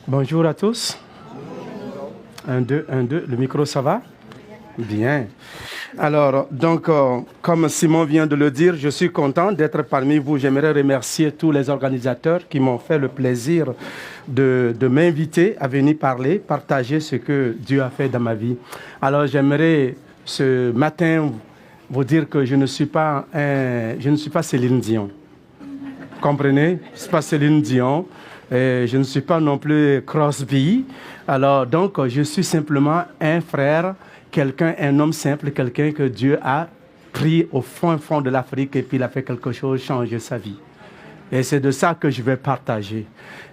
Bonjour à tous. 1, 2, 1, 2. Le micro, ça va? Bien. Alors, donc, comme Simon vient de le dire, je suis content d'être parmi vous. J'aimerais remercier tous les organisateurs qui m'ont fait le plaisir de m'inviter à venir parler, partager ce que Dieu a fait dans ma vie. Alors, j'aimerais ce matin vous dire que je ne suis pas Céline Dion. Vous comprenez? Je ne suis pas Céline Dion. Et je ne suis pas non plus Crosby. Alors, donc, je suis simplement un frère, un homme simple, quelqu'un que Dieu a pris au fond de l'Afrique et puis il a fait quelque chose, changer sa vie. Et c'est de ça que je vais partager.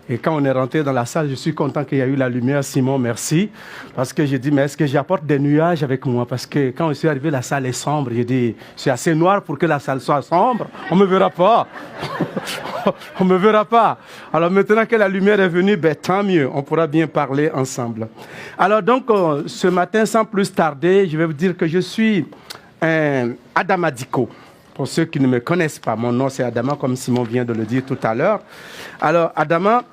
Et quand on est rentré dans la salle, je suis content qu'il y ait eu la lumière. Simon, merci. Parce que j'ai dit, mais est-ce que j'apporte des nuages avec moi? Parce que quand je suis arrivé, la salle est sombre. J'ai dit, c'est assez noir pour que la salle soit sombre. On ne me verra pas. On ne me verra pas. Alors maintenant que la lumière est venue, ben, tant mieux. On pourra bien parler ensemble. Alors donc, ce matin, sans plus tarder, je vais vous dire que je suis un Adama Diko. Pour ceux qui ne me connaissent pas, mon nom c'est Adama, comme Simon vient de le dire tout à l'heure. Alors, Adama,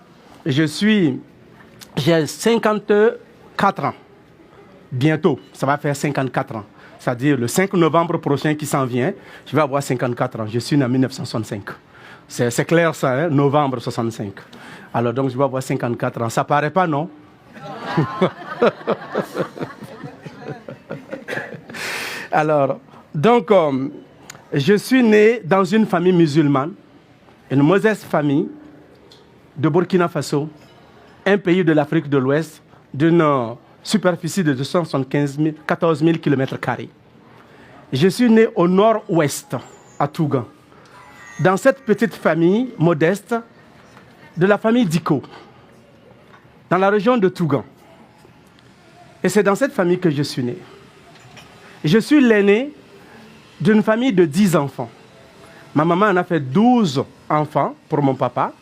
j'ai 54 ans. Bientôt, ça va faire 54 ans. C'est-à-dire le 5 novembre prochain qui s'en vient, je vais avoir 54 ans. Je suis né en 1965. C'est clair ça, hein? Novembre 65. Alors donc, je vais avoir 54 ans. Ça paraît pas, non? Alors, donc... je suis né dans une famille musulmane, une modeste famille de Burkina Faso, un pays de l'Afrique de l'Ouest, d'une superficie de 14 000 km². Je suis né au nord-ouest, à Tougan, dans cette petite famille modeste de la famille Diko, dans la région de Tougan. Et c'est dans cette famille que je suis né. Je suis l'aîné d'une famille de 10 enfants. Ma maman en a fait 12 enfants pour mon papa.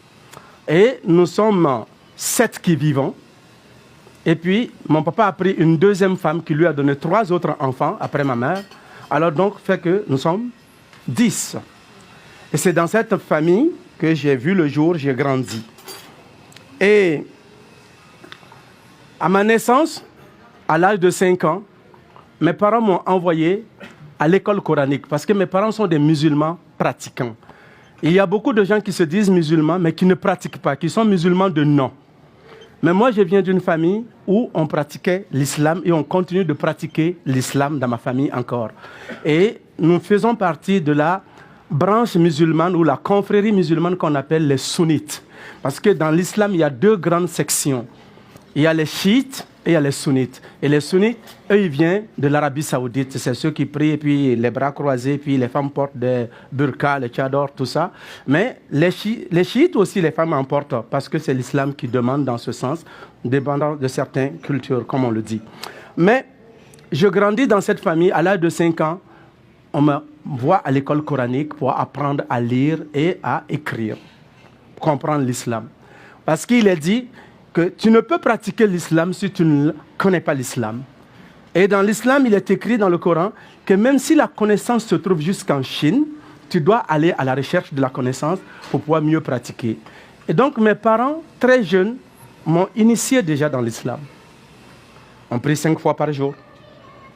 Et nous sommes 7 qui vivons. Et puis, mon papa a pris une deuxième femme qui lui a donné 3 autres enfants après ma mère. Alors donc, fait que nous sommes 10. Et c'est dans cette famille que j'ai vu le jour, j'ai grandi. Et à ma naissance, à l'âge de 5 ans, mes parents m'ont envoyé à l'école coranique, parce que mes parents sont des musulmans pratiquants. Il y a beaucoup de gens qui se disent musulmans, mais qui ne pratiquent pas, qui sont musulmans de nom. Mais moi, je viens d'une famille où on pratiquait l'islam et on continue de pratiquer l'islam dans ma famille encore. Et nous faisons partie de la branche musulmane ou la confrérie musulmane qu'on appelle les sunnites. Parce que dans l'islam, il y a 2 grandes sections. Il y a les chiites et il y a les sunnites. Et les sunnites, eux, ils viennent de l'Arabie Saoudite. C'est ceux qui prient, puis les bras croisés, puis les femmes portent des burqas, les tchadors, tout ça. Mais les chiites aussi, les femmes en portent, parce que c'est l'islam qui demande dans ce sens, dépendant de certaines cultures, comme on le dit. Mais je grandis dans cette famille. À l'âge de 5 ans, on me voit à l'école coranique pour apprendre à lire et à écrire, comprendre l'islam. Parce qu'il est dit que tu ne peux pratiquer l'islam si tu ne connais pas l'islam. Et dans l'islam, il est écrit dans le Coran que même si la connaissance se trouve jusqu'en Chine, tu dois aller à la recherche de la connaissance pour pouvoir mieux pratiquer. Et donc mes parents, très jeunes, m'ont initié déjà dans l'islam. On prie 5 fois par jour,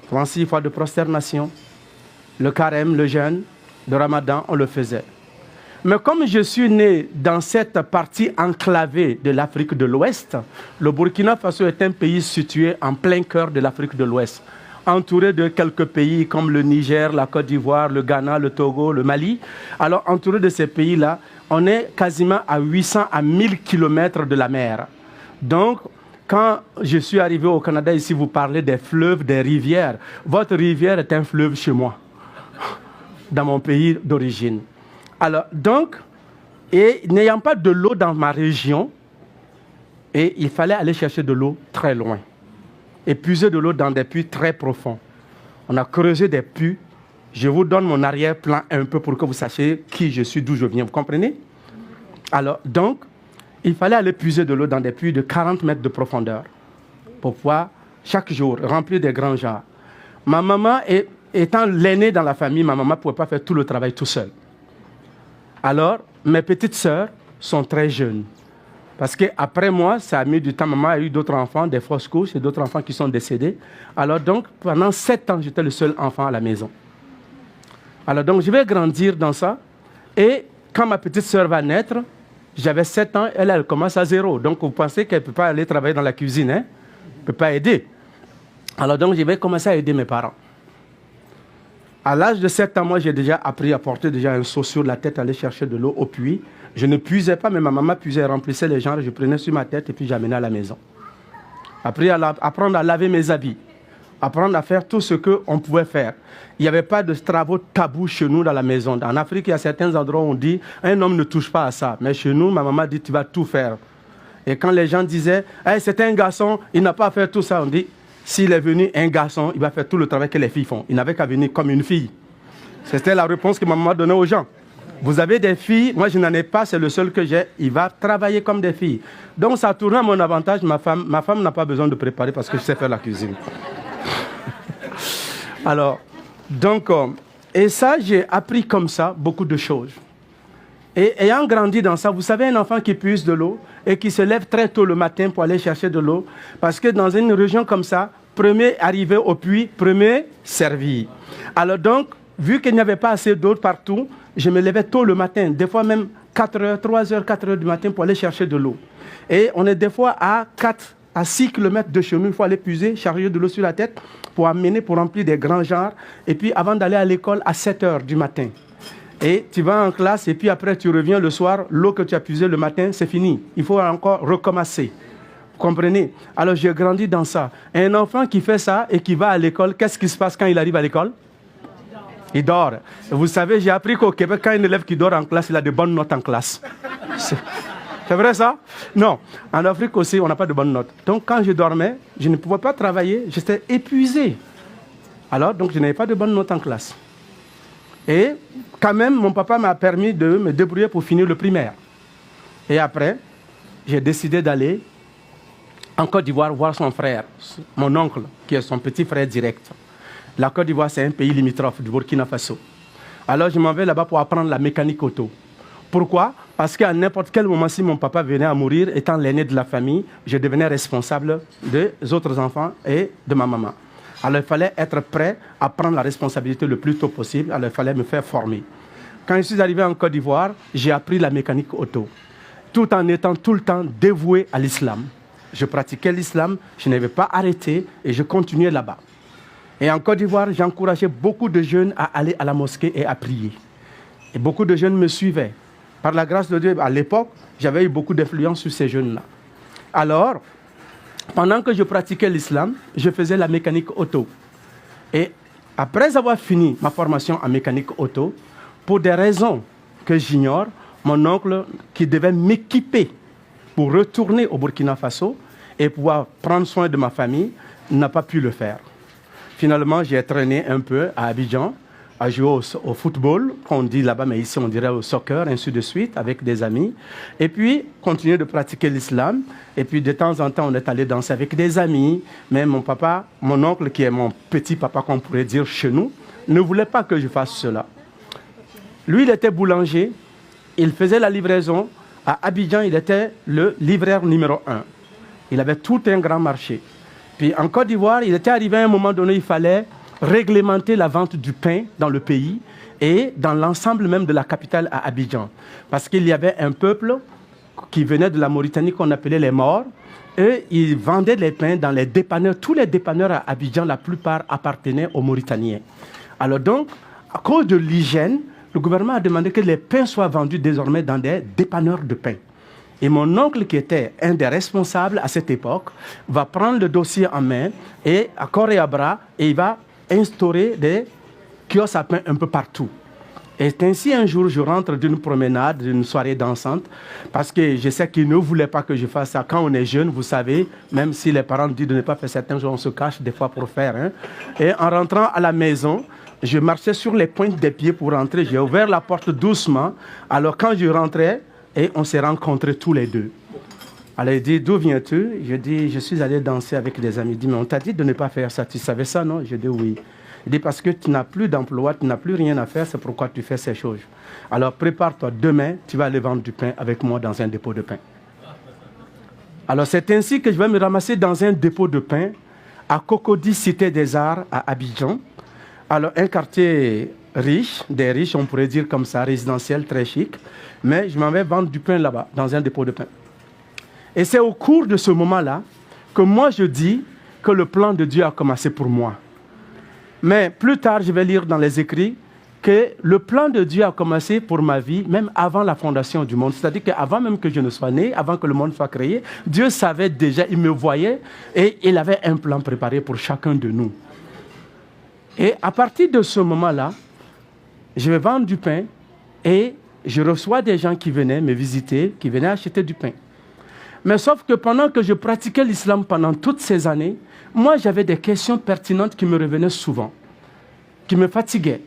36 fois de prosternation, le carême, le jeûne, le ramadan, on le faisait. Mais comme je suis né dans cette partie enclavée de l'Afrique de l'Ouest, le Burkina Faso est un pays situé en plein cœur de l'Afrique de l'Ouest, entouré de quelques pays comme le Niger, la Côte d'Ivoire, le Ghana, le Togo, le Mali. Alors, entouré de ces pays-là, on est quasiment à 800 à 1000 kilomètres de la mer. Donc, quand je suis arrivé au Canada, ici, vous parlez des fleuves, des rivières. Votre rivière est un fleuve chez moi, dans mon pays d'origine. Alors, donc, et n'ayant pas de l'eau dans ma région, et il fallait aller chercher de l'eau très loin. Et puiser de l'eau dans des puits très profonds. On a creusé des puits. Je vous donne mon arrière-plan un peu pour que vous sachiez qui je suis, d'où je viens. Vous comprenez? Alors, donc, il fallait aller puiser de l'eau dans des puits de 40 mètres de profondeur pour pouvoir, chaque jour, remplir des grands jarres. Ma maman, étant l'aînée dans la famille, ma maman ne pouvait pas faire tout le travail tout seul. Alors, mes petites sœurs sont très jeunes. Parce qu'après moi, ça a mis du temps. Maman a eu d'autres enfants, des fausses couches et d'autres enfants qui sont décédés. Alors donc, pendant 7 ans, j'étais le seul enfant à la maison. Alors donc, je vais grandir dans ça. Et quand ma petite sœur va naître, j'avais 7 ans, elle commence à 0. Donc, vous pensez qu'elle ne peut pas aller travailler dans la cuisine, hein? Elle ne peut pas aider. Alors donc, je vais commencer à aider mes parents. À l'âge de 7 ans, moi, j'ai déjà appris à porter déjà un seau sur la tête, aller chercher de l'eau au puits. Je ne puisais pas, mais ma maman puisait, remplissait les genres, je prenais sur ma tête et puis j'amenais à la maison. Apprendre à laver mes habits, apprendre à faire tout ce qu'on pouvait faire. Il n'y avait pas de travaux tabous chez nous dans la maison. En Afrique, il y a certains endroits où on dit « un homme ne touche pas à ça ». Mais chez nous, ma maman dit « tu vas tout faire ». Et quand les gens disaient hey, « c'est un garçon, il n'a pas à faire tout ça », on dit « s'il est venu un garçon, il va faire tout le travail que les filles font. Il n'avait qu'à venir comme une fille ». C'était la réponse que ma maman donnait aux gens. Vous avez des filles, moi je n'en ai pas, c'est le seul que j'ai. Il va travailler comme des filles. Donc ça tourne à mon avantage. Ma femme n'a pas besoin de préparer parce que je sais faire la cuisine. Alors, donc, et ça, j'ai appris comme ça beaucoup de choses. Et ayant grandi dans ça, vous savez, un enfant qui puise de l'eau et qui se lève très tôt le matin pour aller chercher de l'eau, parce que dans une région comme ça, premier arrivé au puits, premier servi. Alors donc, vu qu'il n'y avait pas assez d'eau partout, je me levais tôt le matin, des fois même 4h, 3h, 4h du matin pour aller chercher de l'eau. Et on est des fois à 4 à 6 km de chez nous, il faut aller puiser, charger de l'eau sur la tête pour amener, pour remplir des grands jarres. Et puis avant d'aller à l'école à 7h du matin. Et tu vas en classe et puis après tu reviens le soir, l'eau que tu as puisée le matin, c'est fini. Il faut encore recommencer. Vous comprenez? Alors j'ai grandi dans ça. Un enfant qui fait ça et qui va à l'école, qu'est-ce qui se passe quand il arrive à l'école? Il dort. Vous savez, j'ai appris qu'au Québec, quand un élève qui dort en classe, il a de bonnes notes en classe. C'est vrai ça? Non. En Afrique aussi, on n'a pas de bonnes notes. Donc quand je dormais, je ne pouvais pas travailler, j'étais épuisé. Alors, donc je n'avais pas de bonnes notes en classe. Et quand même, mon papa m'a permis de me débrouiller pour finir le primaire. Et après, j'ai décidé d'aller en Côte d'Ivoire voir son frère, mon oncle, qui est son petit frère direct. La Côte d'Ivoire, c'est un pays limitrophe du Burkina Faso. Alors, je m'en vais là-bas pour apprendre la mécanique auto. Pourquoi? Parce qu'à n'importe quel moment, si mon papa venait à mourir, étant l'aîné de la famille, je devenais responsable des autres enfants et de ma maman. Alors, il fallait être prêt à prendre la responsabilité le plus tôt possible. Alors, il fallait me faire former. Quand je suis arrivé en Côte d'Ivoire, j'ai appris la mécanique auto, tout en étant tout le temps dévoué à l'islam. Je pratiquais l'islam, je n'avais pas arrêté et je continuais là-bas. Et en Côte d'Ivoire, j'encourageais beaucoup de jeunes à aller à la mosquée et à prier. Et beaucoup de jeunes me suivaient. Par la grâce de Dieu, à l'époque, j'avais eu beaucoup d'influence sur ces jeunes-là. Alors, pendant que je pratiquais l'islam, je faisais la mécanique auto. Et après avoir fini ma formation en mécanique auto, pour des raisons que j'ignore, mon oncle, qui devait m'équiper pour retourner au Burkina Faso et pouvoir prendre soin de ma famille, n'a pas pu le faire. Finalement, j'ai traîné un peu à Abidjan, à jouer au football, qu'on dit là-bas, mais ici on dirait au soccer, ainsi de suite, avec des amis. Et puis, continuer de pratiquer l'islam. Et puis, de temps en temps, on est allé danser avec des amis. Mais mon papa, mon oncle, qui est mon petit papa, qu'on pourrait dire chez nous, ne voulait pas que je fasse cela. Lui, il était boulanger. Il faisait la livraison. À Abidjan, il était le livreur numéro 1. Il avait tout un grand marché. Puis en Côte d'Ivoire, il était arrivé à un moment donné, il fallait réglementer la vente du pain dans le pays et dans l'ensemble même de la capitale à Abidjan. Parce qu'il y avait un peuple qui venait de la Mauritanie qu'on appelait les Maures. Et ils vendaient les pains dans les dépanneurs. Tous les dépanneurs à Abidjan, la plupart appartenaient aux Mauritaniens. Alors donc, à cause de l'hygiène, le gouvernement a demandé que les pains soient vendus désormais dans des dépanneurs de pain. Et mon oncle, qui était un des responsables à cette époque, va prendre le dossier en main et à corps et à bras, et il va instaurer des kiosques à pain un peu partout. Et ainsi, un jour, je rentre d'une promenade, d'une soirée dansante, parce que je sais qu'il ne voulait pas que je fasse ça. Quand on est jeune, vous savez, même si les parents disent de ne pas faire certains jours, on se cache des fois pour faire. Hein. Et en rentrant à la maison, je marchais sur les pointes des pieds pour rentrer. J'ai ouvert la porte doucement. Alors quand je rentrais, et on s'est rencontrés tous les deux. Alors il dit, d'où viens-tu? Je dis, je suis allé danser avec des amis. Il dit, mais on t'a dit de ne pas faire ça. Tu savais ça, non? Je dis, oui. Il dit, parce que tu n'as plus d'emploi, tu n'as plus rien à faire, c'est pourquoi tu fais ces choses. Alors prépare-toi, demain, tu vas aller vendre du pain avec moi dans un dépôt de pain. Alors c'est ainsi que je vais me ramasser dans un dépôt de pain à Cocody, Cité des Arts, à Abidjan. Alors un quartier riche, des riches, on pourrait dire comme ça, résidentiel, très chic. Mais je m'en vais vendre du pain là-bas, dans un dépôt de pain. Et c'est au cours de ce moment-là que moi je dis que le plan de Dieu a commencé pour moi. Mais plus tard, je vais lire dans les écrits que le plan de Dieu a commencé pour ma vie, même avant la fondation du monde. C'est-à-dire qu'avant même que je ne sois né, avant que le monde soit créé, Dieu savait déjà, il me voyait et il avait un plan préparé pour chacun de nous. Et à partir de ce moment-là, je vais vendre du pain et je reçois des gens qui venaient me visiter, qui venaient acheter du pain. Mais sauf que pendant que je pratiquais l'islam pendant toutes ces années, moi j'avais des questions pertinentes qui me revenaient souvent, qui me fatiguaient.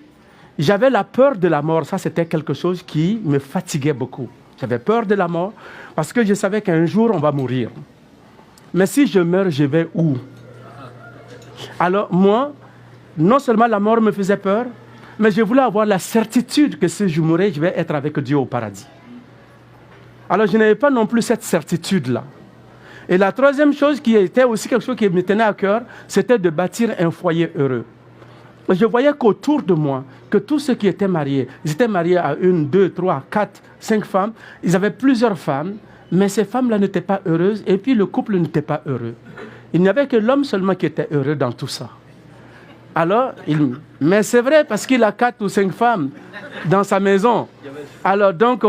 J'avais la peur de la mort, ça c'était quelque chose qui me fatiguait beaucoup. J'avais peur de la mort parce que je savais qu'un jour on va mourir. Mais si je meurs, je vais où? Alors moi, non seulement la mort me faisait peur, mais je voulais avoir la certitude que si je mourais, je vais être avec Dieu au paradis. Alors je n'avais pas non plus cette certitude-là. Et la troisième chose qui était aussi quelque chose qui me tenait à cœur, c'était de bâtir un foyer heureux. Je voyais qu'autour de moi, que tous ceux qui étaient mariés, ils étaient mariés à 1, 2, 3, 4, 5 femmes, ils avaient plusieurs femmes, mais ces femmes-là n'étaient pas heureuses et puis le couple n'était pas heureux. Il n'y avait que l'homme seulement qui était heureux dans tout ça. Alors, mais c'est vrai parce qu'il a 4 ou 5 femmes dans sa maison. Alors donc,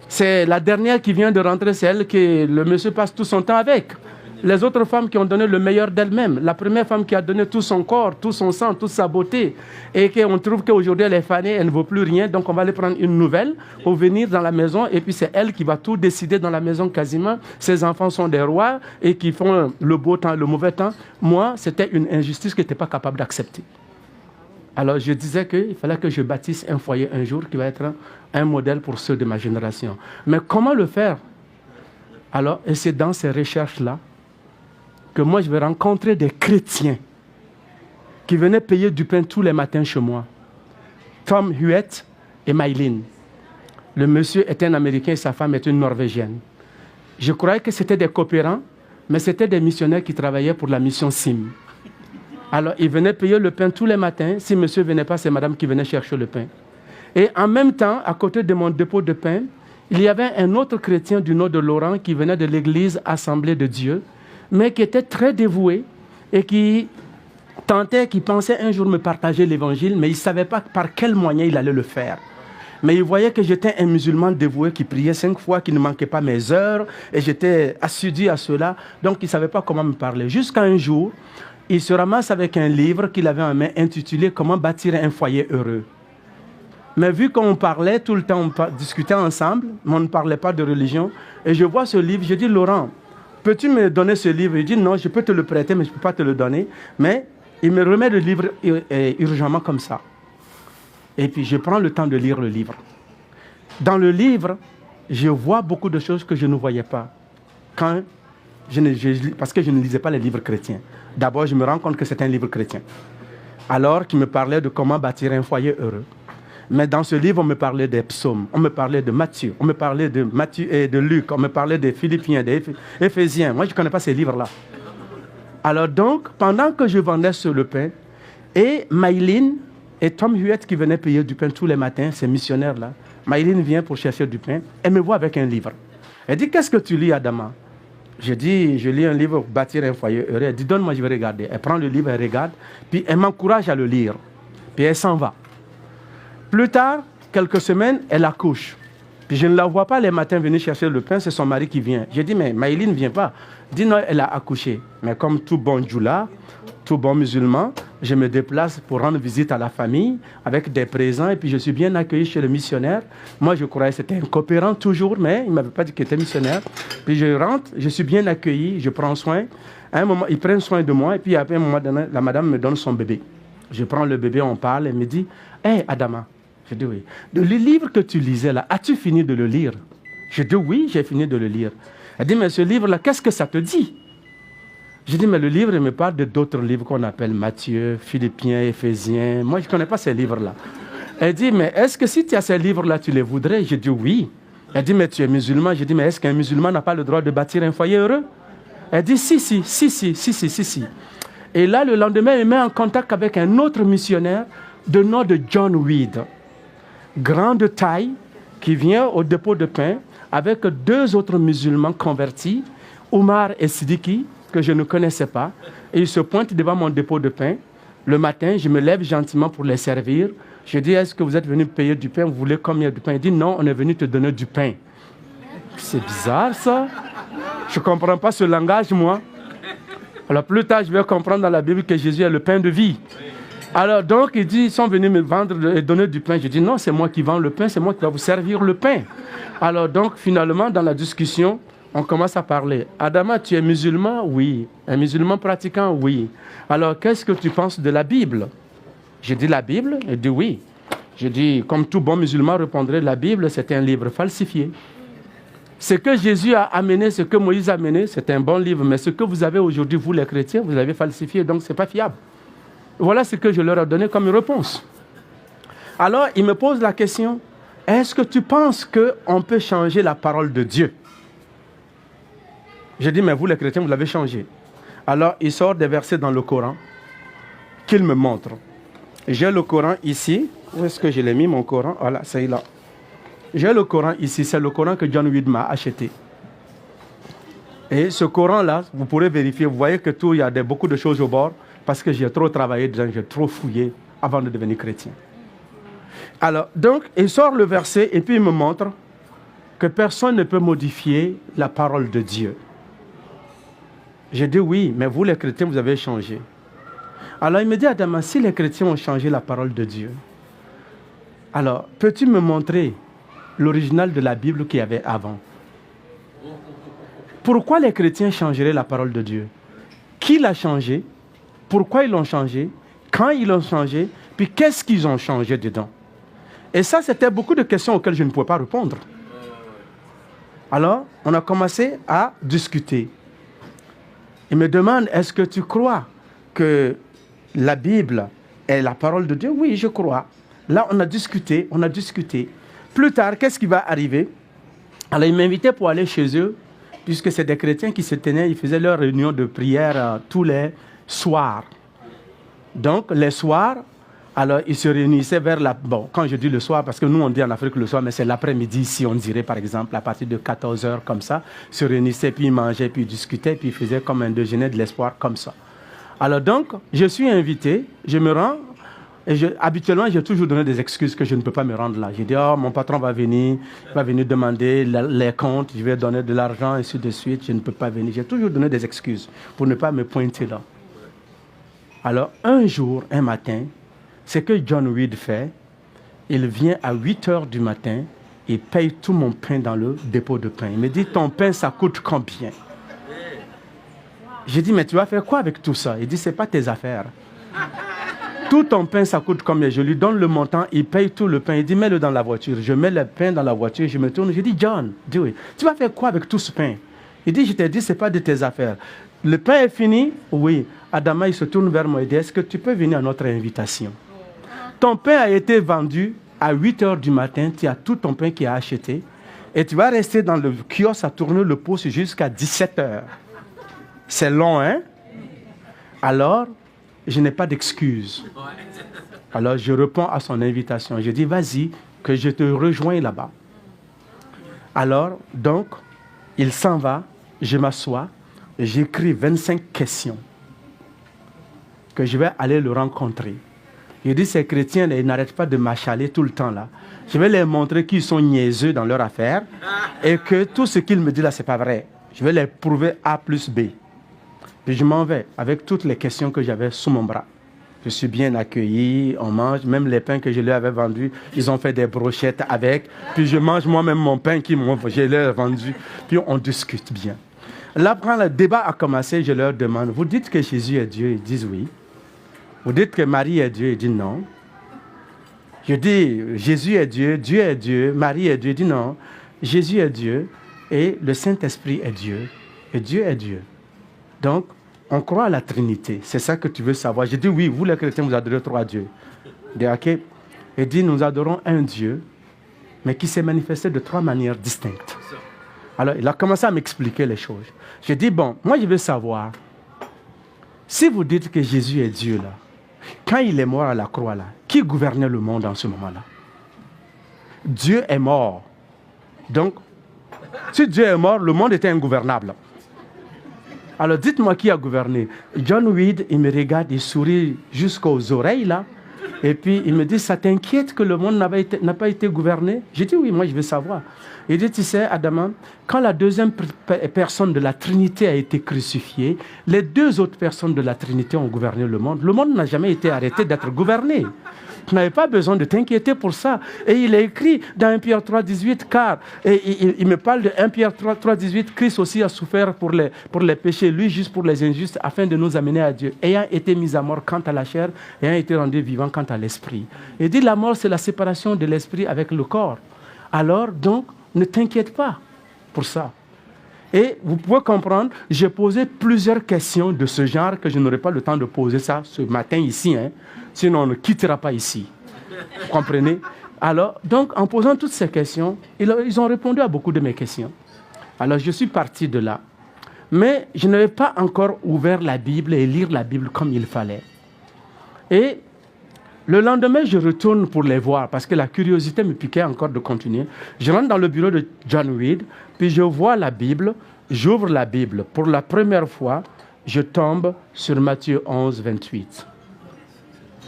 c'est la dernière qui vient de rentrer, c'est elle que le monsieur passe tout son temps avec. Les autres femmes qui ont donné le meilleur d'elles-mêmes. La première femme qui a donné tout son corps, tout son sang, toute sa beauté. Et qu'on trouve qu'aujourd'hui elle est fanée, elle ne vaut plus rien. Donc on va aller prendre une nouvelle pour venir dans la maison. Et puis c'est elle qui va tout décider dans la maison quasiment. Ses enfants sont des rois et qui font le beau temps, le mauvais temps. Moi, c'était une injustice que je n'étais pas capable d'accepter. Alors je disais qu'il fallait que je bâtisse un foyer un jour qui va être un modèle pour ceux de ma génération. Mais comment le faire? Alors, et c'est dans ces recherches-là que moi je vais rencontrer des chrétiens qui venaient payer du pain tous les matins chez moi. Tom Huet et Maylin. Le monsieur est un Américain et sa femme est une Norvégienne. Je croyais que c'était des coopérants, mais c'était des missionnaires qui travaillaient pour la mission SIM. Alors, ils venaient payer le pain tous les matins. Si monsieur ne venait pas, c'est madame qui venait chercher le pain. Et en même temps, à côté de mon dépôt de pain, il y avait un autre chrétien du nom de Laurent qui venait de l'église Assemblée de Dieu, mais qui était très dévoué et qui pensait un jour me partager l'évangile, mais il ne savait pas par quel moyen il allait le faire. Mais il voyait que j'étais un musulman dévoué qui priait 5 fois, qui ne manquait pas mes heures, et j'étais assidu à cela, donc il ne savait pas comment me parler. Jusqu'à un jour, il se ramasse avec un livre qu'il avait en main intitulé « Comment bâtir un foyer heureux ». Mais vu qu'on parlait tout le temps, on discutait ensemble, mais on ne parlait pas de religion, et je vois ce livre, je dis « Laurent, peux-tu me donner ce livre ?» Il dit « Non, je peux te le prêter, mais je ne peux pas te le donner. » Mais il me remet le livre urgemment comme ça. Et puis je prends le temps de lire le livre. Dans le livre, je vois beaucoup de choses que je ne voyais pas. Parce que je ne lisais pas les livres chrétiens. D'abord, je me rends compte que c'est un livre chrétien. Alors qu'il me parlait de comment bâtir un foyer heureux. Mais dans ce livre, on me parlait des psaumes, on me parlait de Matthieu, on me parlait de Matthieu et de Luc, on me parlait des Philippiens, des Éphésiens. Moi, je ne connais pas ces livres-là. Alors donc, pendant que je vendais sur le pain, et Maylin et Tom Huet qui venaient payer du pain tous les matins, ces missionnaires-là, Maylin vient pour chercher du pain, elle me voit avec un livre. Elle dit, qu'est-ce que tu lis, Adama? Je dis, je lis un livre, Bâtir un foyer heureux. Elle dit, donne-moi, je vais regarder. Elle prend le livre, elle regarde, puis elle m'encourage à le lire. Puis elle s'en va. Plus tard, quelques semaines, elle accouche. Puis je ne la vois pas les matins venir chercher le pain, c'est son mari qui vient. J'ai dit, mais Maylin ne vient pas. Dit non, elle a accouché. Mais comme tout bon djoula, tout bon musulman, je me déplace pour rendre visite à la famille avec des présents et puis je suis bien accueilli chez le missionnaire. Moi, je croyais que c'était un coopérant toujours, mais il ne m'avait pas dit qu'il était missionnaire. Puis je rentre, je suis bien accueilli, je prends soin. À un moment, ils prennent soin de moi et puis à un moment donné, la madame me donne son bébé. Je prends le bébé, on parle, elle me dit, « Hé, Adama », je dis oui, « Le livre que tu lisais là, as-tu fini de le lire ?» Je dis oui, j'ai fini de le lire. Elle dit, mais ce livre-là, qu'est-ce que ça te dit? Je dis, mais le livre, il me parle d'autres livres qu'on appelle Matthieu, Philippiens, Éphésiens. Moi, je ne connais pas ces livres-là. Elle dit, mais est-ce que si tu as ces livres-là, tu les voudrais? Je dis oui. Elle dit, mais tu es musulman. Je dis, mais est-ce qu'un musulman n'a pas le droit de bâtir un foyer heureux? Elle dit, si. Et là, le lendemain, elle met en contact avec un autre missionnaire de nom de John Weed, grand de taille, qui vient au dépôt de pain avec 2 autres musulmans convertis, Omar et Sidiki, que je ne connaissais pas. Et ils se pointent devant mon dépôt de pain. Le matin, je me lève gentiment pour les servir. Je dis, est-ce que vous êtes venu payer du pain? Vous voulez combien de pain? Il dit, non, on est venu te donner du pain. C'est bizarre, ça. Je ne comprends pas ce langage, moi. Alors, plus tard, je vais comprendre dans la Bible que Jésus est le pain de vie. Alors, donc, il dit, ils sont venus me vendre et donner du pain. Je dis, non, c'est moi qui vends le pain, c'est moi qui vais vous servir le pain. Alors, donc, finalement, dans la discussion, on commence à parler. Adama, tu es musulman? Oui. Un musulman pratiquant? Oui. Alors, qu'est-ce que tu penses de la Bible? J'ai dit la Bible? Il dit oui. J'ai dit, comme tout bon musulman répondrait, la Bible, c'est un livre falsifié. Ce que Jésus a amené, ce que Moïse a amené, c'est un bon livre. Mais ce que vous avez aujourd'hui, vous les chrétiens, vous l'avez falsifié, donc ce n'est pas fiable. Voilà ce que je leur ai donné comme réponse. Alors, il me pose la question, est-ce que tu penses qu'on peut changer la parole de Dieu? J'ai dit, mais vous les chrétiens, vous l'avez changé. Alors, il sort des versets dans le Coran qu'il me montre. J'ai le Coran ici. Où est-ce que je l'ai mis, mon Coran? Voilà, c'est là. J'ai le Coran ici. C'est le Coran que John Weed m'a acheté. Et ce Coran-là, vous pourrez vérifier. Vous voyez que il y a beaucoup de choses au bord parce que j'ai trop travaillé dedans, j'ai trop fouillé avant de devenir chrétien. Alors, donc, il sort le verset et puis il me montre que personne ne peut modifier la parole de Dieu. J'ai dit oui, mais vous les chrétiens, vous avez changé. Alors il me dit, Adama, si les chrétiens ont changé la parole de Dieu, alors peux-tu me montrer l'original de la Bible qu'il y avait avant? Pourquoi les chrétiens changeraient la parole de Dieu? Qui l'a changé? Pourquoi ils l'ont changé? Quand ils l'ont changé? Puis qu'est-ce qu'ils ont changé dedans? Et ça, c'était beaucoup de questions auxquelles je ne pouvais pas répondre. Alors, on a commencé à discuter. Il me demande, est-ce que tu crois que la Bible est la parole de Dieu? Oui, je crois. Là, on a discuté. Plus tard, qu'est-ce qui va arriver? Alors, il m'invitait pour aller chez eux, puisque c'est des chrétiens qui se tenaient, ils faisaient leur réunion de prière tous les soirs. Donc, les soirs, alors ils se réunissaient vers la... Bon, quand je dis le soir, parce que nous, on dit en Afrique le soir, mais c'est l'après-midi ici, on dirait, par exemple, à partir de 14h, comme ça, se réunissaient, puis ils mangeaient, puis ils discutaient, puis ils faisaient comme un déjeuner de l'espoir, comme ça. Alors donc, je suis invité, je me rends, et habituellement, j'ai toujours donné des excuses que je ne peux pas me rendre là. J'ai dit, oh, mon patron va venir demander les comptes, je vais donner de l'argent, et ainsi de suite, je ne peux pas venir. J'ai toujours donné des excuses pour ne pas me pointer là. Alors, un jour, un matin, ce que John Weed fait, il vient à 8h du matin, il paye tout mon pain dans le dépôt de pain. Il me dit, ton pain, ça coûte combien? J'ai dit, mais tu vas faire quoi avec tout ça? Il dit, c'est pas tes affaires. Tout ton pain, ça coûte combien? Je lui donne le montant, il paye tout le pain. Il dit, mets-le dans la voiture. Je mets le pain dans la voiture, je me tourne. Je dis, John, dis oui, tu vas faire quoi avec tout ce pain? Il dit, je t'ai dit, c'est pas de tes affaires. Le pain est fini? Oui. Adama, il se tourne vers moi et dit, est-ce que tu peux venir à notre invitation? Ton pain a été vendu à 8h du matin, tu as tout ton pain qui a acheté, et tu vas rester dans le kiosque à tourner le pouce jusqu'à 17h. C'est long, hein? Alors, je n'ai pas d'excuse. Alors, je réponds à son invitation. Je dis, vas-y, que je te rejoins là-bas. Alors, donc, il s'en va, je m'assois, j'écris 25 questions que je vais aller le rencontrer. Il dit, ces chrétiens, ils n'arrêtent pas de m'achaler tout le temps là. Je vais leur montrer qu'ils sont niaiseux dans leur affaire et que tout ce qu'ils me disent là, ce n'est pas vrai. Je vais leur prouver A plus B. Puis je m'en vais avec toutes les questions que j'avais sous mon bras. Je suis bien accueilli, on mange, même les pains que je leur avais vendus, ils ont fait des brochettes avec. Puis je mange moi-même mon pain que je leur ai vendu. Puis on discute bien. Là, quand le débat a commencé, je leur demande, vous dites que Jésus est Dieu? Ils disent oui. Vous dites que Marie est Dieu? Ils disent non. Je dis, Jésus est Dieu, Dieu est Dieu, Marie est Dieu. Ils disent non, Jésus est Dieu et le Saint-Esprit est Dieu et Dieu est Dieu. Donc, on croit à la Trinité. C'est ça que tu veux savoir. J'ai dit, oui, vous les chrétiens, vous adorez 3 dieux. Il dit, ok. Il dit, nous adorons un Dieu, mais qui s'est manifesté de 3 manières distinctes. Alors, il a commencé à m'expliquer les choses. J'ai dit, bon, moi, je veux savoir, si vous dites que Jésus est Dieu, là, quand il est mort à la croix, là, qui gouvernait le monde en ce moment-là? Dieu est mort. Donc, si Dieu est mort, le monde était ingouvernable. Alors, dites-moi qui a gouverné. John Weed, il me regarde, il sourit jusqu'aux oreilles, là. Et puis, il me dit, ça t'inquiète que le monde n'a pas été gouverné? J'ai dit, oui, moi, je veux savoir. Il dit, tu sais, Adama, quand la deuxième personne de la Trinité a été crucifiée, les deux autres personnes de la Trinité ont gouverné le monde. Le monde n'a jamais été arrêté d'être gouverné. Tu n'avais pas besoin de t'inquiéter pour ça. Et il est écrit dans 1 Pierre 3, 18, car, et il me parle de 1 Pierre 3, 18, Christ aussi a souffert pour les péchés, lui juste pour les injustes, afin de nous amener à Dieu, ayant été mis à mort quant à la chair, ayant été rendu vivant quant à l'esprit. Il dit, la mort, c'est la séparation de l'esprit avec le corps. Alors, donc, ne t'inquiète pas pour ça. Et vous pouvez comprendre, j'ai posé plusieurs questions de ce genre que je n'aurai pas le temps de poser ça ce matin ici. Sinon, on ne quittera pas ici. Vous comprenez? Alors, donc, en posant toutes ces questions, ils ont répondu à beaucoup de mes questions. Alors, je suis parti de là. Mais je n'avais pas encore ouvert la Bible et lire la Bible comme il fallait. Et le lendemain, je retourne pour les voir parce que la curiosité me piquait encore de continuer. Je rentre dans le bureau de John Weed, puis je vois la Bible, j'ouvre la Bible. Pour la première fois, je tombe sur Matthieu 11, 28.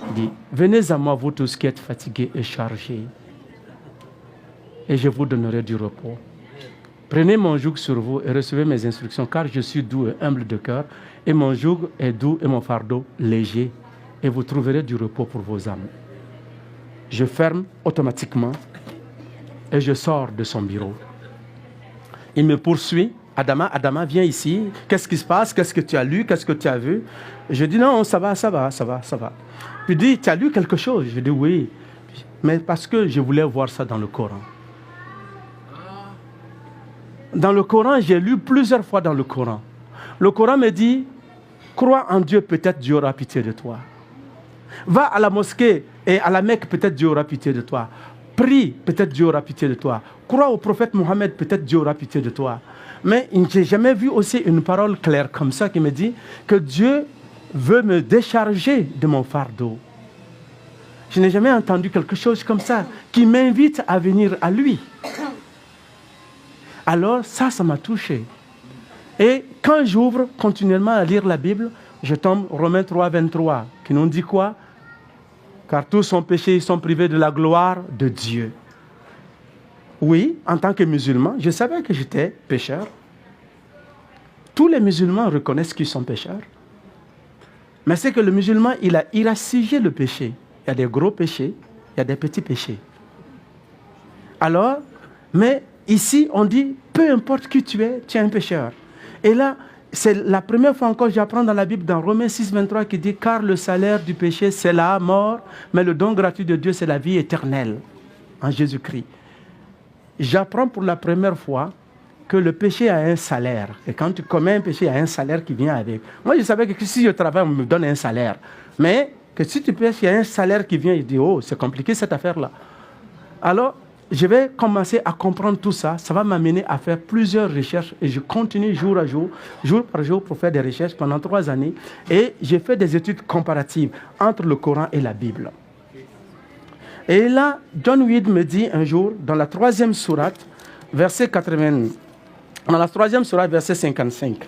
Il dit, venez à moi, vous tous qui êtes fatigués et chargés, et je vous donnerai du repos. Prenez mon joug sur vous et recevez mes instructions, car je suis doux et humble de cœur, et mon joug est doux et mon fardeau léger, et vous trouverez du repos pour vos âmes. Je ferme automatiquement et je sors de son bureau. Il me poursuit. Adama, viens ici. Qu'est-ce qui se passe? Qu'est-ce que tu as lu? Qu'est-ce que tu as vu? Je dis non, ça va. Puis il dit, tu as lu quelque chose? Je dis oui. Mais parce que je voulais voir ça dans le Coran. Dans le Coran, j'ai lu plusieurs fois dans le Coran. Le Coran me dit, crois en Dieu, peut-être Dieu aura pitié de toi. Va à la mosquée et à la Mecque, peut-être Dieu aura pitié de toi. Prie, peut-être Dieu aura pitié de toi. Crois au prophète Mohammed, peut-être Dieu aura pitié de toi. Mais je n'ai jamais vu aussi une parole claire comme ça qui me dit que Dieu veut me décharger de mon fardeau. Je n'ai jamais entendu quelque chose comme ça qui m'invite à venir à lui. Alors ça m'a touché. Et quand j'ouvre continuellement à lire la Bible, je tombe Romains 3, 23, qui nous dit quoi? Car tous sont péchés, ils sont privés de la gloire de Dieu. Oui, en tant que musulman, je savais que j'étais pécheur. Tous les musulmans reconnaissent qu'ils sont pécheurs. Mais c'est que le musulman, il a irascigé le péché. Il y a des gros péchés, il y a des petits péchés. Alors, mais ici, on dit, peu importe qui tu es un pécheur. Et là, c'est la première fois encore que j'apprends dans la Bible, dans Romains 6, 23, qui dit « Car le salaire du péché, c'est la mort, mais le don gratuit de Dieu, c'est la vie éternelle en Jésus-Christ. » J'apprends pour la première fois que le péché a un salaire. Et quand tu commets un péché, il y a un salaire qui vient avec. Moi, je savais que si je travaille, on me donne un salaire. Mais que si tu pêches, il y a un salaire qui vient. Il dit « Oh, c'est compliqué cette affaire-là. » Alors, je vais commencer à comprendre tout ça. Ça va m'amener à faire plusieurs recherches et je continue jour par jour pour faire des recherches pendant 3 années. Et j'ai fait des études comparatives entre le Coran et la Bible. Et là, John Weed me dit un jour, dans la 3e sourate, verset 80, dans la 3e sourate, verset 55.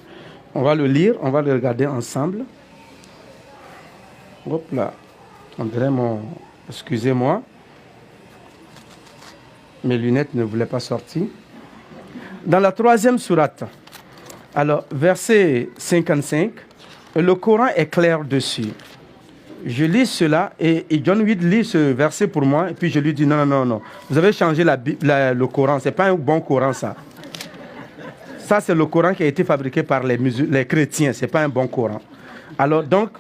On va le lire, on va le regarder ensemble. Hop là, on dirait excusez-moi. Mes lunettes ne voulaient pas sortir. Dans la 3e sourate, alors, verset 55, le Coran est clair dessus. Je lis cela et John Weed lit ce verset pour moi et puis je lui dis non. Vous avez changé le Coran, ce n'est pas un bon Coran ça. Ça c'est le Coran qui a été fabriqué par les chrétiens, ce n'est pas un bon Coran. Alors donc,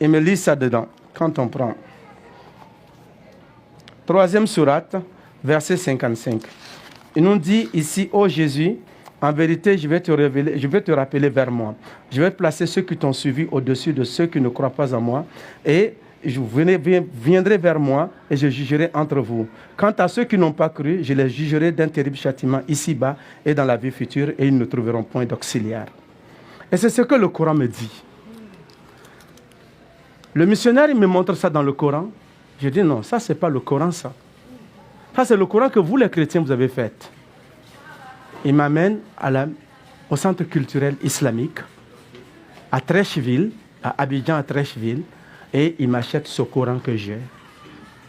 il me lit ça dedans. Quand on prend 3e sourate, verset 55. Il nous dit ici, ô Jésus, en vérité, je vais te rappeler vers moi. Je vais placer ceux qui t'ont suivi au-dessus de ceux qui ne croient pas en moi. Et viendrez vers moi et je jugerai entre vous. Quant à ceux qui n'ont pas cru, je les jugerai d'un terrible châtiment ici-bas et dans la vie future, et ils ne trouveront point d'auxiliaire. Et c'est ce que le Coran me dit. Le missionnaire, il me montre ça dans le Coran. Je dis non, ça, ce n'est pas le Coran, ça. Ça, c'est le Coran que vous, les chrétiens, vous avez fait. Il m'amène au centre culturel islamique, à Trècheville, à Abidjan, à Trècheville, et il m'achète ce Coran que j'ai.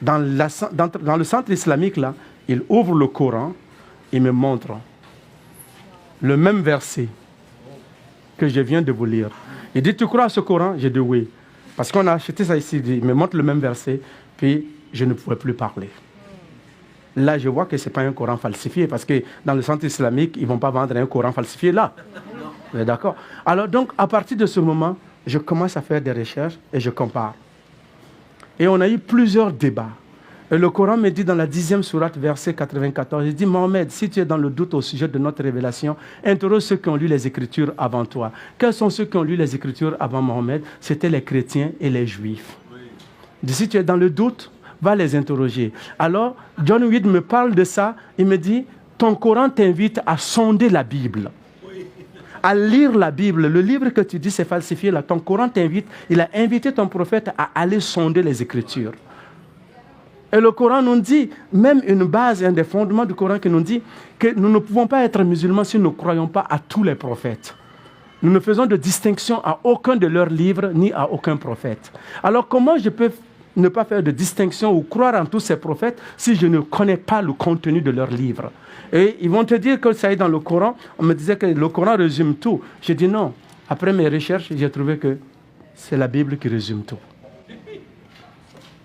Dans le centre islamique, là, il ouvre le Coran, il me montre le même verset que je viens de vous lire. Il dit, tu crois à ce Coran? J'ai dit oui. Parce qu'on a acheté ça ici, il me montre le même verset, puis je ne pouvais plus parler. Là, je vois que ce n'est pas un Coran falsifié, parce que dans le centre islamique, ils ne vont pas vendre un Coran falsifié là. Vous êtes d'accord? Alors donc, à partir de ce moment, je commence à faire des recherches et je compare. Et on a eu plusieurs débats. Et le Coran me dit dans la 10e sourate, verset 94, il dit, Mohamed, si tu es dans le doute au sujet de notre révélation, interroge ceux qui ont lu les Écritures avant toi. Quels sont ceux qui ont lu les Écritures avant Mohamed? C'était les chrétiens et les juifs. Il dit, si tu es dans le doute, va les interroger. Alors, John Weed me parle de ça, il me dit, ton Coran t'invite à sonder la Bible. À lire la Bible, le livre que tu dis c'est falsifié, là, ton Coran t'invite, il a invité ton prophète à aller sonder les Écritures. Et le Coran nous dit, même une base, un des fondements du Coran qui nous dit que nous ne pouvons pas être musulmans si nous ne croyons pas à tous les prophètes. Nous ne faisons de distinction à aucun de leurs livres, ni à aucun prophète. Alors comment je peux ne pas faire de distinction ou croire en tous ces prophètes si je ne connais pas le contenu de leurs livres? Et ils vont te dire que ça est dans le Coran. On me disait que le Coran résume tout. J'ai dit non. Après mes recherches, j'ai trouvé que c'est la Bible qui résume tout.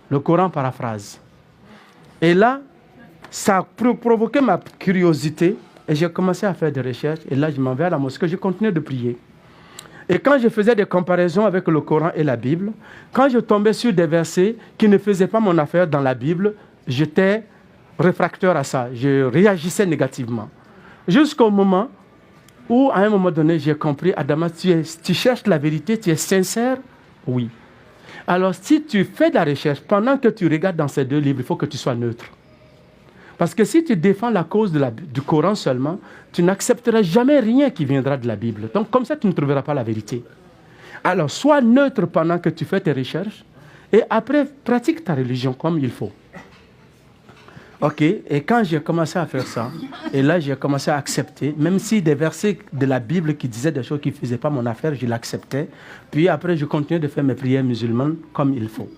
Le Coran paraphrase. Et là, ça a provoqué ma curiosité et j'ai commencé à faire des recherches. Et là, je m'en vais à la mosquée, je continuais de prier. Et quand je faisais des comparaisons avec le Coran et la Bible, quand je tombais sur des versets qui ne faisaient pas mon affaire dans la Bible, j'étais réfractaire à ça. Je réagissais négativement. Jusqu'au moment où, à un moment donné, j'ai compris, Adama, tu cherches la vérité, tu es sincère? Oui. Alors, si tu fais de la recherche, pendant que tu regardes dans ces deux livres, il faut que tu sois neutre. Parce que si tu défends la cause du Coran seulement, tu n'accepteras jamais rien qui viendra de la Bible. Donc, comme ça, tu ne trouveras pas la vérité. Alors, sois neutre pendant que tu fais tes recherches et après, pratique ta religion comme il faut. Ok, et quand j'ai commencé à faire ça, et là j'ai commencé à accepter, même si des versets de la Bible qui disaient des choses qui ne faisaient pas mon affaire, je l'acceptais. Puis après, je continuais de faire mes prières musulmanes comme il faut.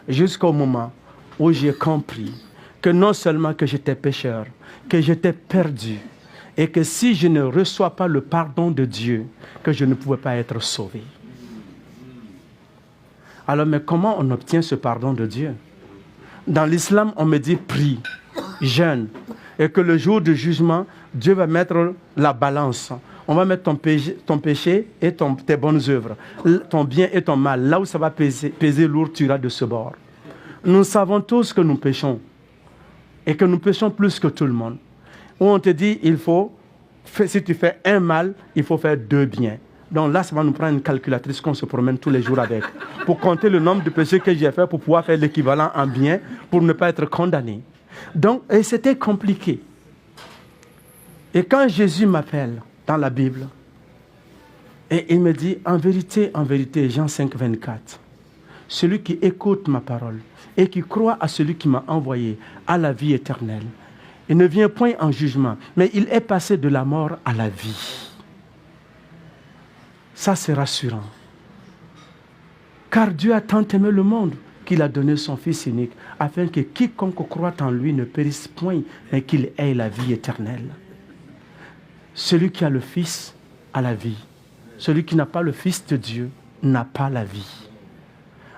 Jusqu'au moment où j'ai compris que non seulement que j'étais pécheur, que j'étais perdu, et que si je ne reçois pas le pardon de Dieu, que je ne pouvais pas être sauvé. Alors, mais comment on obtient ce pardon de Dieu? Dans l'islam, on me dit prie, jeûne, et que le jour du jugement, Dieu va mettre la balance. On va mettre ton péché et tes bonnes œuvres, ton bien et ton mal. Là où ça va peser lourd, tu iras de ce bord. Nous savons tous que nous péchons, et que nous péchons plus que tout le monde. Où on te dit, si tu fais un mal, il faut faire deux biens. Donc là, ça va nous prendre une calculatrice qu'on se promène tous les jours avec, pour compter le nombre de péchés que j'ai fait, pour pouvoir faire l'équivalent en bien, pour ne pas être condamné. Donc, et c'était compliqué. Et quand Jésus m'appelle dans la Bible, et il me dit, en vérité, Jean 5, 24, celui qui écoute ma parole et qui croit à celui qui m'a envoyé à la vie éternelle, il ne vient point en jugement, mais il est passé de la mort à la vie. Ça, c'est rassurant. Car Dieu a tant aimé le monde qu'il a donné son Fils unique, afin que quiconque croit en lui ne périsse point, mais qu'il ait la vie éternelle. Celui qui a le Fils a la vie. Celui qui n'a pas le Fils de Dieu n'a pas la vie.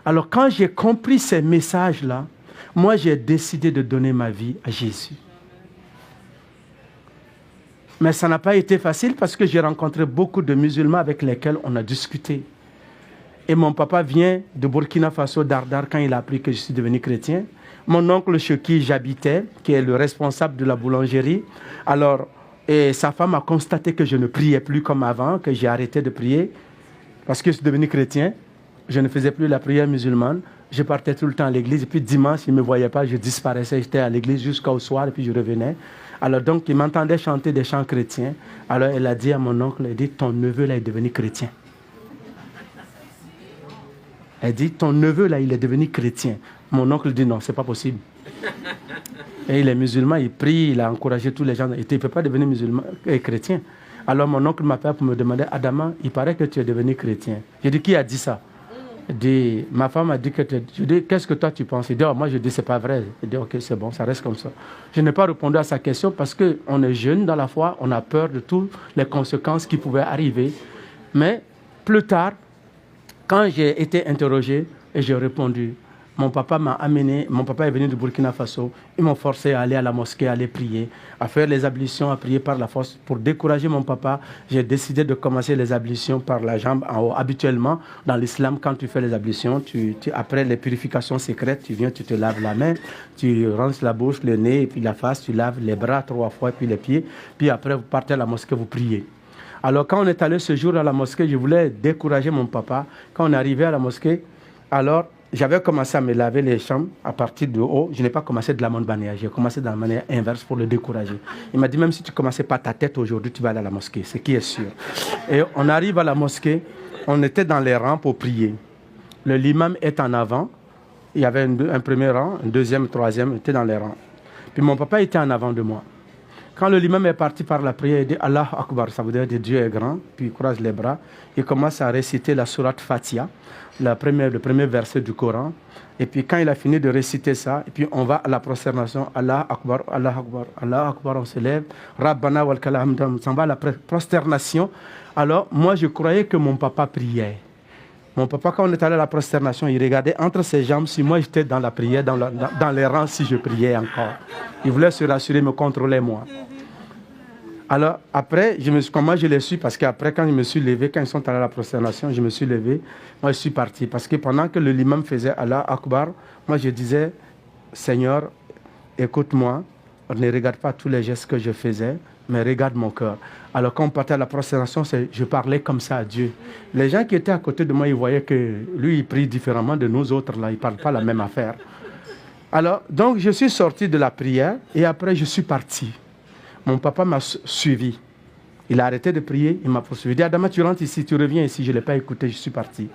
Alors quand j'ai compris ces messages-là, moi j'ai décidé de donner ma vie à Jésus. Mais ça n'a pas été facile parce que j'ai rencontré beaucoup de musulmans avec lesquels on a discuté. Et mon papa vient de Burkina Faso, Dardar, quand il a appris que je suis devenu chrétien. Mon oncle chez qui j'habitais, qui est le responsable de la boulangerie, et sa femme a constaté que je ne priais plus comme avant, que j'ai arrêté de prier parce que je suis devenu chrétien. Je ne faisais plus la prière musulmane. je partais tout le temps à l'église. Et puis dimanche, il ne me voyait pas, je disparaissais. J'étais à l'église jusqu'au soir et puis je revenais. Alors donc, il m'entendait chanter des chants chrétiens. Alors elle a dit à mon oncle, elle dit, ton neveu là est devenu chrétien. Elle dit, ton neveu là, il est devenu chrétien. Mon oncle dit, non, c'est pas possible. Et il est musulman, il prie, il a encouragé tous les gens. Il ne peut pas devenir musulman et chrétien. Alors mon oncle m'appelle pour me demander, Adama, il paraît que tu es devenu chrétien. J'ai dit, qui a dit ça? Il dit, ma femme a dit que tu es... Je dis, qu'est-ce que toi tu penses? Il dit, oh, moi je dis, c'est pas vrai. Il dit, ok, c'est bon, ça reste comme ça. Je n'ai pas répondu à sa question parce qu'on est jeune dans la foi, on a peur de toutes les conséquences qui pouvaient arriver. Mais plus tard, quand j'ai été interrogé et j'ai répondu, mon papa est venu du Burkina Faso, ils m'ont forcé à aller à la mosquée, à aller prier, à faire les ablutions, à prier par la force. Pour décourager mon papa, j'ai décidé de commencer les ablutions par la jambe en haut. Habituellement, dans l'islam, quand tu fais les ablutions, après les purifications secrètes, tu viens, tu te laves la main, tu rinces la bouche, le nez, et puis la face, tu laves les bras 3 fois, puis les pieds, puis après vous partez à la mosquée, vous priez. Alors quand on est allé ce jour à la mosquée, je voulais décourager mon papa. Quand on est arrivé à la mosquée, alors j'avais commencé à me laver les jambes à partir de haut. Je n'ai pas commencé de la bonne manière. J'ai commencé de la manière inverse pour le décourager. Il m'a dit, même si tu ne commençais pas ta tête aujourd'hui, tu vas aller à la mosquée, ce qui est sûr. Et on arrive à la mosquée, on était dans les rangs pour prier. L'imam est en avant. Il y avait un premier rang, un deuxième, un troisième, était dans les rangs. Puis mon papa était en avant de moi. Quand l'imam est parti par la prière, il dit Allah Akbar, ça veut dire que Dieu est grand, puis il croise les bras. Il commence à réciter la sourate Fatiha, le premier verset du Coran. Et puis quand il a fini de réciter ça, et puis on va à la prosternation, Allah Akbar, Allah Akbar, Allah Akbar, on se lève, Rabbana wal kalamdam, on s'en va à la prosternation. Alors moi je croyais que mon papa priait. Mon papa, quand on est allé à la prosternation, il regardait entre ses jambes si moi j'étais dans la prière, dans les rangs, si je priais encore. Il voulait se rassurer, me contrôler moi. Alors après, comment je l'ai su? Parce qu'après, quand je me suis levé, quand ils sont allés à la prosternation, je me suis levé, moi je suis parti. Parce que pendant que l'imam faisait Allah Akbar, moi je disais, Seigneur, écoute-moi, ne regarde pas tous les gestes que je faisais, mais regarde mon cœur. Alors quand on partait à la prosternation, je parlais comme ça à Dieu. Les gens qui étaient à côté de moi, ils voyaient que lui, il prie différemment de nous autres, là, il ne parle pas la même affaire. Alors, donc je suis sorti de la prière et après je suis parti. Mon papa m'a suivi. Il a arrêté de prier, il m'a poursuivi. Il dit, Adama, tu rentres ici, tu reviens ici. Je ne l'ai pas écouté, je suis parti.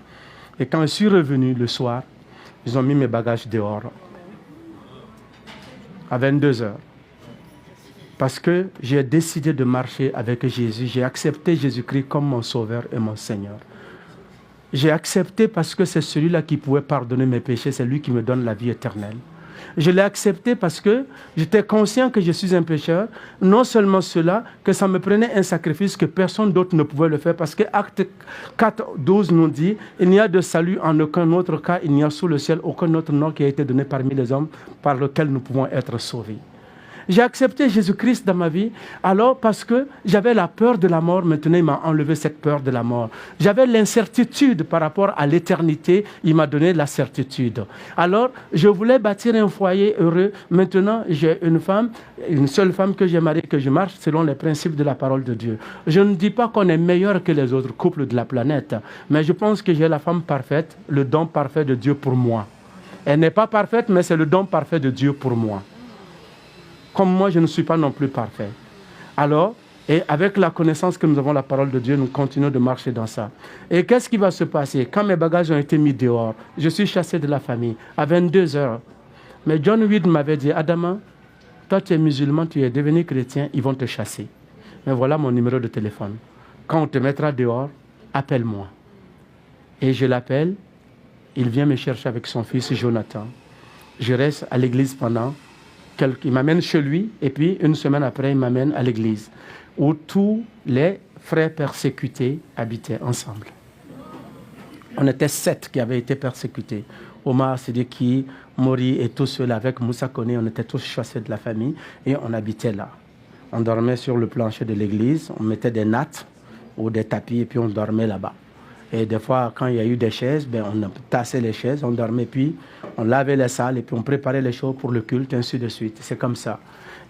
Et quand je suis revenu le soir, ils ont mis mes bagages dehors. À 22h. Parce que j'ai décidé de marcher avec Jésus. J'ai accepté Jésus-Christ comme mon sauveur et mon Seigneur. J'ai accepté parce que c'est celui-là qui pouvait pardonner mes péchés. C'est lui qui me donne la vie éternelle. Je l'ai accepté parce que j'étais conscient que je suis un pécheur. Non seulement cela, que ça me prenait un sacrifice que personne d'autre ne pouvait le faire. Parce que Acte 4, 12 nous dit, il n'y a de salut en aucun autre cas, il n'y a sous le ciel aucun autre nom qui a été donné parmi les hommes par lequel nous pouvons être sauvés. J'ai accepté Jésus-Christ dans ma vie, alors parce que j'avais la peur de la mort, maintenant il m'a enlevé cette peur de la mort. J'avais l'incertitude par rapport à l'éternité, il m'a donné la certitude. Alors, je voulais bâtir un foyer heureux. Maintenant, j'ai une seule femme que j'ai mariée, que je marche selon les principes de la parole de Dieu. Je ne dis pas qu'on est meilleur que les autres couples de la planète, mais je pense que j'ai la femme parfaite, le don parfait de Dieu pour moi. Elle n'est pas parfaite, mais c'est le don parfait de Dieu pour moi. Comme moi, je ne suis pas non plus parfait. Alors, et avec la connaissance que nous avons de la parole de Dieu, nous continuons de marcher dans ça. Et qu'est-ce qui va se passer? Quand mes bagages ont été mis dehors, je suis chassé de la famille à 22h. Mais John Weed m'avait dit, Adama, toi tu es musulman, tu es devenu chrétien, ils vont te chasser. Mais voilà mon numéro de téléphone. Quand on te mettra dehors, appelle-moi. Et je l'appelle, il vient me chercher avec son fils Jonathan. Je reste à l'église pendant... Il m'amène chez lui et puis une semaine après, il m'amène à l'église où tous les frères persécutés habitaient ensemble. On était 7 qui avaient été persécutés. Omar, Sidiki, Mori et tous ceux-là avec Moussa Koné, on était tous chassés de la famille et on habitait là. On dormait sur le plancher de l'église, on mettait des nattes ou des tapis et puis on dormait là-bas. Et des fois, quand il y a eu des chaises, ben, on a tassé les chaises, on dormait, puis on lavait les salles, et puis on préparait les choses pour le culte, ainsi de suite. C'est comme ça.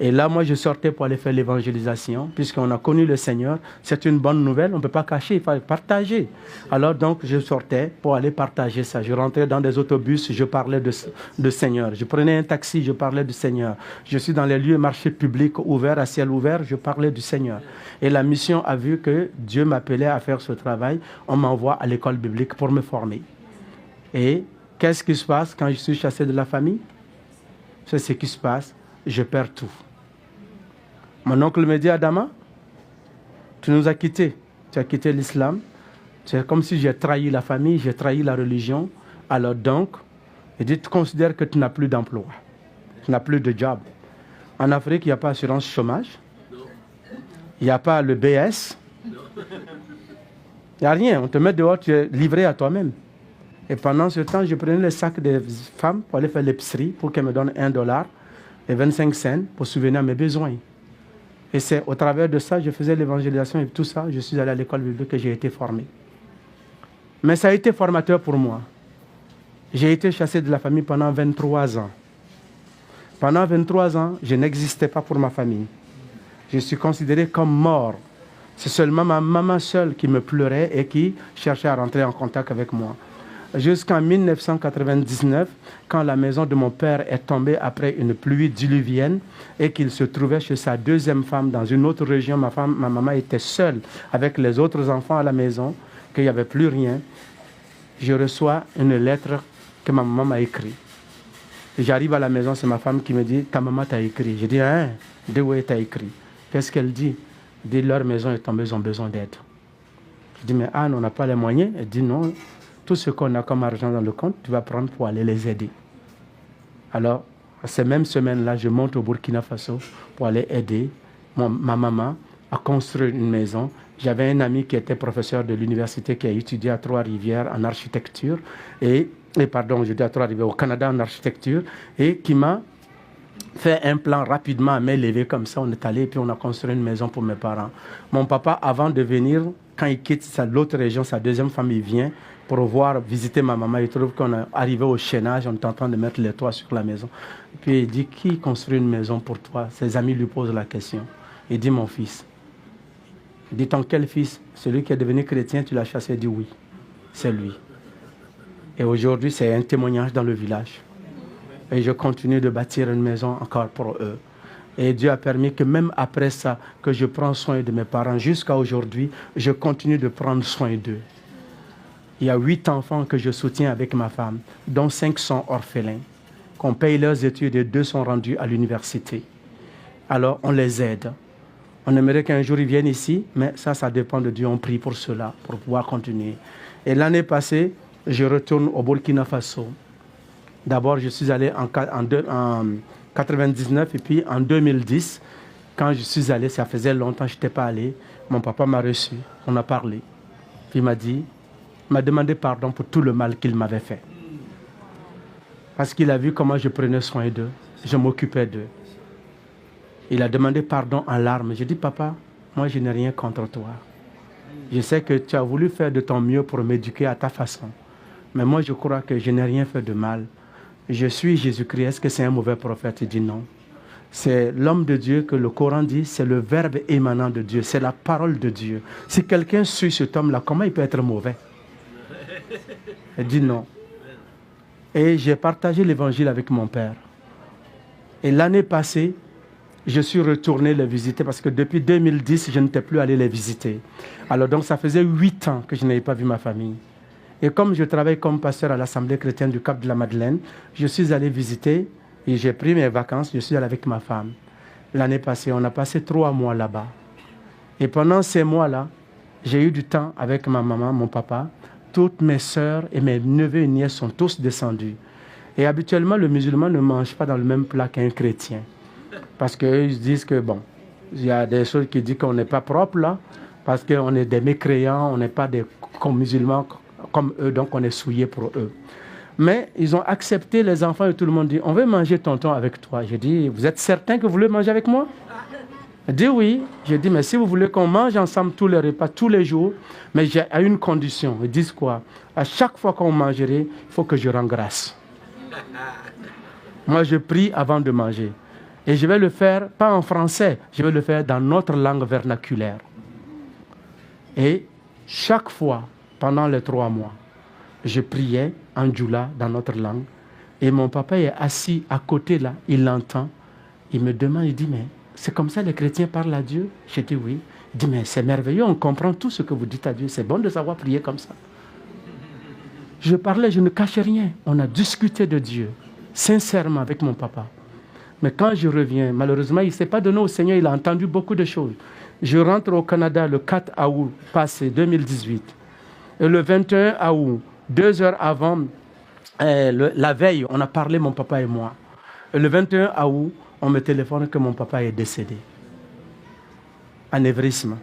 Et là, moi, je sortais pour aller faire l'évangélisation, puisqu'on a connu le Seigneur. C'est une bonne nouvelle, on ne peut pas cacher, il faut partager. Alors donc, je sortais pour aller partager ça. Je rentrais dans des autobus, je parlais de Seigneur. Je prenais un taxi, je parlais du Seigneur. Je suis dans les lieux marchés publics ouverts, à ciel ouvert, je parlais du Seigneur. Et la mission a vu que Dieu m'appelait à faire ce travail. On m'envoie à l'école biblique pour me former. Et qu'est-ce qui se passe quand je suis chassé de la famille? C'est ce qui se passe. Je perds tout. Mon oncle me dit, Adama, tu nous as quittés. Tu as quitté l'islam. C'est comme si j'ai trahi la famille, j'ai trahi la religion. Alors donc, il dit, tu considères que tu n'as plus d'emploi. Tu n'as plus de job. En Afrique, il n'y a pas assurance chômage. Il n'y a pas le BS. Il n'y a rien. On te met dehors, tu es livré à toi-même. Et pendant ce temps, je prenais les sacs des femmes pour aller faire l'épicerie pour qu'elles me donnent $1 et 25 cents pour subvenir à mes besoins. Et c'est au travers de ça, je faisais l'évangélisation et tout ça, je suis allé à l'école biblique et j'ai été formé. Mais ça a été formateur pour moi. J'ai été chassé de la famille pendant 23 ans. Pendant 23 ans, je n'existais pas pour ma famille. Je suis considéré comme mort. C'est seulement ma maman seule qui me pleurait et qui cherchait à rentrer en contact avec moi. Jusqu'en 1999, quand la maison de mon père est tombée après une pluie diluvienne et qu'il se trouvait chez sa deuxième femme dans une autre région, ma maman était seule avec les autres enfants à la maison, qu'il n'y avait plus rien. Je reçois une lettre que ma maman m'a écrite. J'arrive à la maison, c'est ma femme qui me dit « Ta maman t'a écrit ». Je dis « Hein, de où t'a écrit ?» Qu'est-ce qu'elle dit? Elle dit « Leur maison est tombée, ils ont besoin d'aide ». Je dis « Mais Anne, on n'a pas les moyens ?» Elle dit « Non. Tout ce qu'on a comme argent dans le compte, tu vas prendre pour aller les aider. » Alors, ces mêmes semaines-là, je monte au Burkina Faso pour aller aider ma maman à construire une maison. J'avais un ami qui était professeur de l'université qui a étudié à Trois-Rivières en architecture, je dis à Trois-Rivières, au Canada en architecture, et qui m'a fait un plan rapidement à main levée comme ça. On est allé et puis on a construit une maison pour mes parents. Mon papa, avant de venir, quand il quitte l'autre région, sa deuxième famille vient pour visiter ma maman. Il trouve qu'on est arrivé au chaînage, on est en train de mettre les toits sur la maison. Et puis il dit, qui construit une maison pour toi? Ses amis lui posent la question. Il dit, mon fils. Il dit, ton quel fils? Celui qui est devenu chrétien, tu l'as chassé? Il dit, oui, c'est lui. Et aujourd'hui, c'est un témoignage dans le village. Et je continue de bâtir une maison encore pour eux. Et Dieu a permis que même après ça, que je prends soin de mes parents, jusqu'à aujourd'hui, je continue de prendre soin d'eux. Il y a 8 enfants que je soutiens avec ma femme, dont 5 sont orphelins, qu'on paye leurs études et 2 sont rendus à l'université. Alors, on les aide. On aimerait qu'un jour ils viennent ici, mais ça dépend de Dieu. On prie pour cela, pour pouvoir continuer. Et l'année passée, je retourne au Burkina Faso. D'abord, je suis allé en 1999 et puis en 2010, quand je suis allé, ça faisait longtemps que je n'étais pas allé, mon papa m'a reçu, on a parlé. Puis il m'a demandé pardon pour tout le mal qu'il m'avait fait. Parce qu'il a vu comment je prenais soin d'eux, je m'occupais d'eux. Il a demandé pardon en larmes. J'ai dit, papa, moi je n'ai rien contre toi. Je sais que tu as voulu faire de ton mieux pour m'éduquer à ta façon. Mais moi je crois que je n'ai rien fait de mal. Je suis Jésus-Christ. Est-ce que c'est un mauvais prophète? Il dit non. C'est l'homme de Dieu que le Coran dit, c'est le verbe émanant de Dieu, c'est la parole de Dieu. Si quelqu'un suit cet homme-là, comment il peut être mauvais? Il dit non. Et j'ai partagé l'évangile avec mon père. Et l'année passée, je suis retourné les visiter parce que depuis 2010, je n'étais plus allé les visiter. Alors donc ça faisait 8 ans que je n'avais pas vu ma famille. Et comme je travaille comme pasteur à l'Assemblée chrétienne du Cap de la Madeleine, je suis allé visiter et j'ai pris mes vacances, je suis allé avec ma femme. L'année passée, on a passé 3 mois là-bas. Et pendant ces mois-là, j'ai eu du temps avec ma maman, mon papa. Toutes mes sœurs et mes neveux et nièces sont tous descendus. Et habituellement, le musulman ne mange pas dans le même plat qu'un chrétien. Parce qu'eux, ils disent que, bon, il y a des choses qui disent qu'on n'est pas propre là, parce qu'on est des mécréants, on n'est pas des musulmans comme eux, donc on est souillés pour eux. Mais ils ont accepté, les enfants, et tout le monde dit, on veut manger tonton avec toi. J'ai dit, vous êtes certain que vous voulez manger avec moi? Elle dit oui. J'ai dit, mais si vous voulez qu'on mange ensemble tous les repas, tous les jours, mais j'ai à une condition. Ils disent quoi? À chaque fois qu'on mangerait, il faut que je rende grâce. Moi, je prie avant de manger. Et je vais le faire, pas en français, je vais le faire dans notre langue vernaculaire. Et chaque fois, pendant les 3 mois, je priais en djoula, dans notre langue. Et mon papa est assis à côté là, il l'entend. Il me demande, il dit, mais c'est comme ça les chrétiens parlent à Dieu? J'ai dit oui. Il dit, mais c'est merveilleux, on comprend tout ce que vous dites à Dieu. C'est bon de savoir prier comme ça. Je parlais, je ne cachais rien. On a discuté de Dieu, sincèrement, avec mon papa. Mais quand je reviens, malheureusement, il ne s'est pas donné au Seigneur, il a entendu beaucoup de choses. Je rentre au Canada le 4 août passé, 2018. Et le 21 août, 2 heures avant, la veille, on a parlé, mon papa et moi. Et le 21 août, on me téléphone que mon papa est décédé. Anévrisme.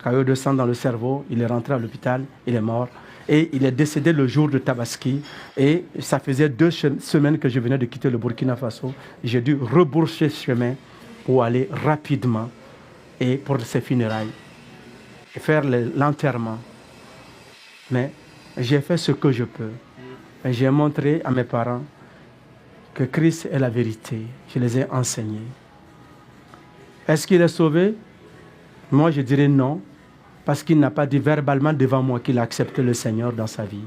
Caillot de sang dans le cerveau, il est rentré à l'hôpital, il est mort. Et il est décédé le jour de Tabaski. Et ça faisait 2 semaines que je venais de quitter le Burkina Faso. J'ai dû rebourser chemin pour aller rapidement et pour ses funérailles. Et faire l'enterrement. Mais j'ai fait ce que je peux. Et j'ai montré à mes parents que Christ est la vérité. Je les ai enseignés. Est-ce qu'il est sauvé? Moi, je dirais non. Parce qu'il n'a pas dit verbalement devant moi qu'il a accepté le Seigneur dans sa vie.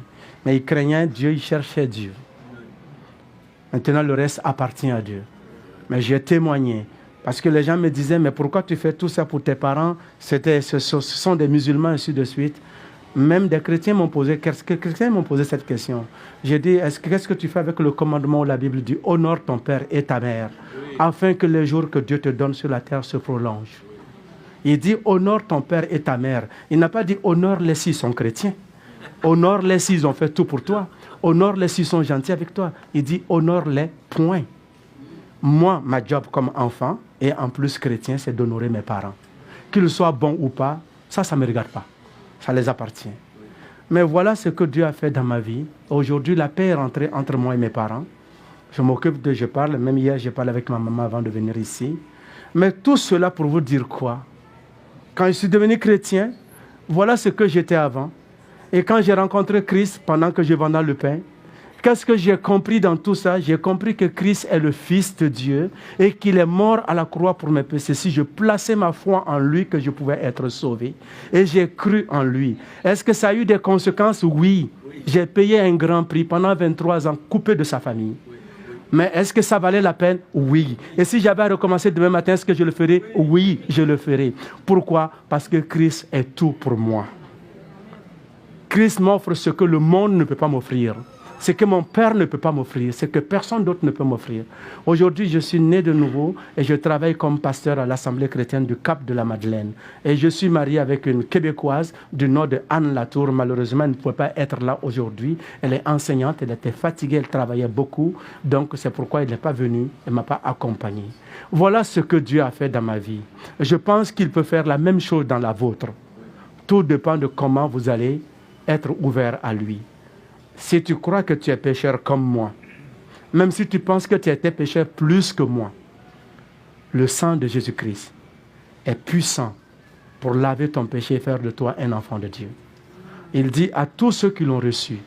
Mais il craignait Dieu, il cherchait Dieu. Maintenant, le reste appartient à Dieu. Mais j'ai témoigné. Parce que les gens me disaient, mais pourquoi tu fais tout ça pour tes parents? Ce sont des musulmans, ainsi de suite. Même des chrétiens m'ont posé cette question. J'ai dit, qu'est-ce que tu fais avec le commandement où la Bible dit, honore ton père et ta mère, afin que les jours que Dieu te donne sur la terre se prolongent. Il dit, honore ton père et ta mère. Il n'a pas dit, honore-les s'ils sont chrétiens. Honore-les s'ils ont fait tout pour toi. Honore-les s'ils sont gentils avec toi. Il dit, honore-les, point. Moi, ma job comme enfant, et en plus chrétien, c'est d'honorer mes parents. Qu'ils soient bons ou pas, ça ne me regarde pas. Ça les appartient. Mais voilà ce que Dieu a fait dans ma vie. Aujourd'hui, la paix est rentrée entre moi et mes parents. Je parle, même hier, j'ai parlé avec ma maman avant de venir ici. Mais tout cela pour vous dire quoi? Quand je suis devenu chrétien, voilà ce que j'étais avant. Et quand j'ai rencontré Christ pendant que je vendais le pain, qu'est-ce que j'ai compris dans tout ça? J'ai compris que Christ est le Fils de Dieu et qu'il est mort à la croix pour mes péchés. Si je plaçais ma foi en lui, que je pouvais être sauvé. Et j'ai cru en lui. Est-ce que ça a eu des conséquences? Oui. J'ai payé un grand prix pendant 23 ans, coupé de sa famille. Mais est-ce que ça valait la peine? Oui. Et si j'avais à recommencer demain matin, est-ce que je le ferais? Oui, je le ferai. Pourquoi? Parce que Christ est tout pour moi. Christ m'offre ce que le monde ne peut pas m'offrir. Ce que mon père ne peut pas m'offrir, ce que personne d'autre ne peut m'offrir. Aujourd'hui, je suis né de nouveau et je travaille comme pasteur à l'Assemblée chrétienne du Cap de la Madeleine. Et je suis marié avec une Québécoise du nom de Anne Latour. Malheureusement, elle ne pouvait pas être là aujourd'hui. Elle est enseignante, elle était fatiguée, elle travaillait beaucoup. Donc, c'est pourquoi elle n'est pas venue, elle ne m'a pas accompagné. Voilà ce que Dieu a fait dans ma vie. Je pense qu'il peut faire la même chose dans la vôtre. Tout dépend de comment vous allez être ouvert à lui. Si tu crois que tu es pécheur comme moi, même si tu penses que tu étais pécheur plus que moi, le sang de Jésus-Christ est puissant pour laver ton péché et faire de toi un enfant de Dieu. Il dit à tous ceux qui l'ont reçu,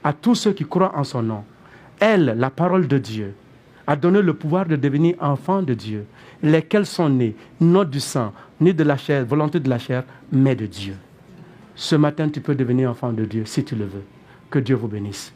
à tous ceux qui croient en son nom, elle, la parole de Dieu, a donné le pouvoir de devenir enfants de Dieu, lesquels sont nés, non du sang, ni de la chair, volonté de la chair, mais de Dieu. Ce matin, tu peux devenir enfant de Dieu si tu le veux. Que Dieu vous bénisse.